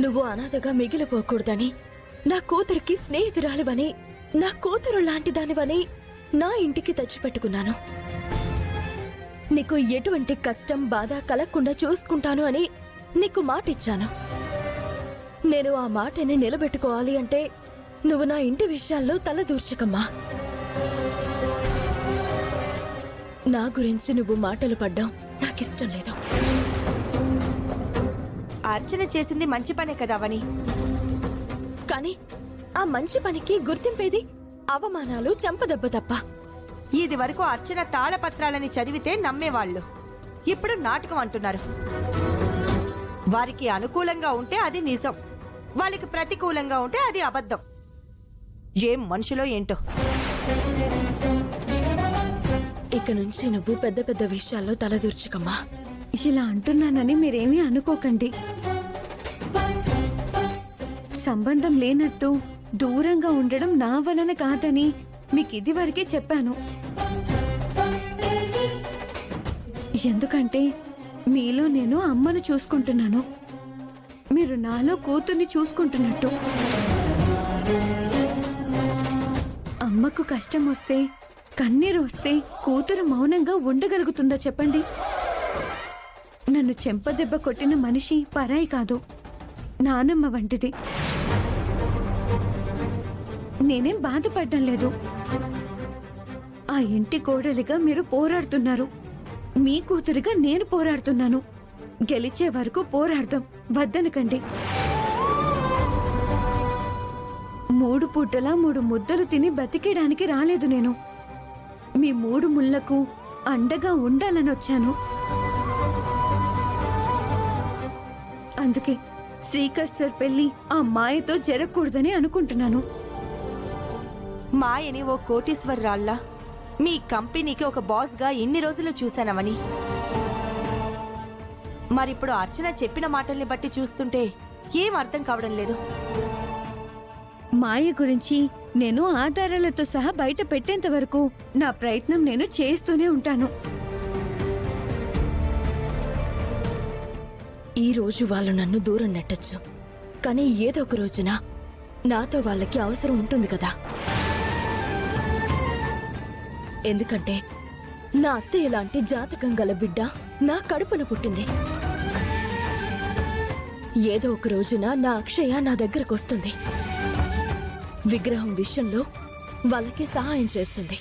నువ్వు అనాథగా మిగిలిపోకూడదని, నా కూతురికి స్నేహితురాలివని, నా కూతురు లాంటి దానివని నా ఇంటికి తెచ్చిపెట్టుకున్నాను. నీకు ఎటువంటి కష్టం బాధ కలగకుండా చూసుకుంటాను అని నీకు మాటిచ్చాను. నేను ఆ మాటని నిలబెట్టుకోవాలి అంటే నువ్వు నా ఇంటి విషయాల్లో తలదూర్చకమ్మా. నా గురించి నువ్వు మాటలు పడ్డం నాకిష్టం లేదు. అర్చన చేసింది మంచి పనే కదా అవని. కానీ ఆ మంచి పనికి గుర్తింపేది అవమానాలు, చెంపదెబ్బ తప్ప. ఇది వరకు అర్చన తాళపత్రాలని చదివితే నమ్మేవాళ్లు, ఇప్పుడు నాటకం అంటున్నారు. వారికి అనుకూలంగా ఉంటే అది నిజం, వాళ్ళకి ప్రతికూలంగా ఉంటే అది అబద్ధం. ఏం మనుషులో ఏంటో. ఇక నుంచి నువ్వు పెద్ద పెద్ద విషయాల్లో తలదూర్చుకమ్మా. ఇలా అంటున్నానని మీరేమీ అనుకోకండి. సంబంధం లేనట్టు దూరంగా ఉండడం నా వలన కాదని మీకు ఇది వరకే చెప్పాను. ఎందుకంటే మీలో నేను అమ్మను చూసుకుంటున్నాను, మీరు నాలో కూతుర్ని చూసుకుంటున్నట్టు. అమ్మకు కష్టం వస్తే, కన్నీరు వస్తే కూతురు మౌనంగా ఉండగలుగుతుందా చెప్పండి? నన్ను చెంపదెబ్బ కొట్టిన మనిషి పరాయి కాదు, నానమ్మ వంటిది. నేనేం బాధపడ్డం లేదు. ఆ ఇంటి కోడలిగా మీరు పోరాడుతున్నారు, మీ కూతురిగా నేను పోరాడుతున్నాను. గెలిచే వరకు పోరాడదాం, వద్దనకండి. 3 పూటలా 3 ముద్దలు తిని బతికేయడానికి రాలేదు నేను. మీ 3 ముళ్లకు అండగా ఉండాలని వచ్చాను. అందుకే శ్రీకర్ సార్ పెళ్లి ఆ మాయతో జరగకూడదని అనుకుంటున్నాను. మాయని ఓ కోటీశ్వరరాళ్ళ మీ కంపెనీకి ఒక బాస్ గా ఇన్ని రోజులు చూశానవని. మరిప్పుడు అర్చన చెప్పిన మాటల్ని బట్టి చూస్తుంటే ఏం అర్థం కావడం లేదు. మాయ గురించి నేను ఆధారాలతో సహా బయట పెట్టేంత వరకు నా ప్రయత్నం నేను చేస్తూనే ఉంటాను. ఈ రోజు వాళ్ళు నన్ను దూరం నెట్టొచ్చు, కానీ ఏదో ఒక రోజున నాతో వాళ్ళకి అవసరం ఉంటుంది కదా. ఎందుకంటే నా అత్తయ్య లాంటి జాతకం గల బిడ్డ నా కడుపున పుట్టింది. ఏదో ఒక రోజున నా అక్షయ నా దగ్గరకు వస్తుంది, విగ్రహం విషయంలో వాళ్ళకి సహాయం చేస్తుంది.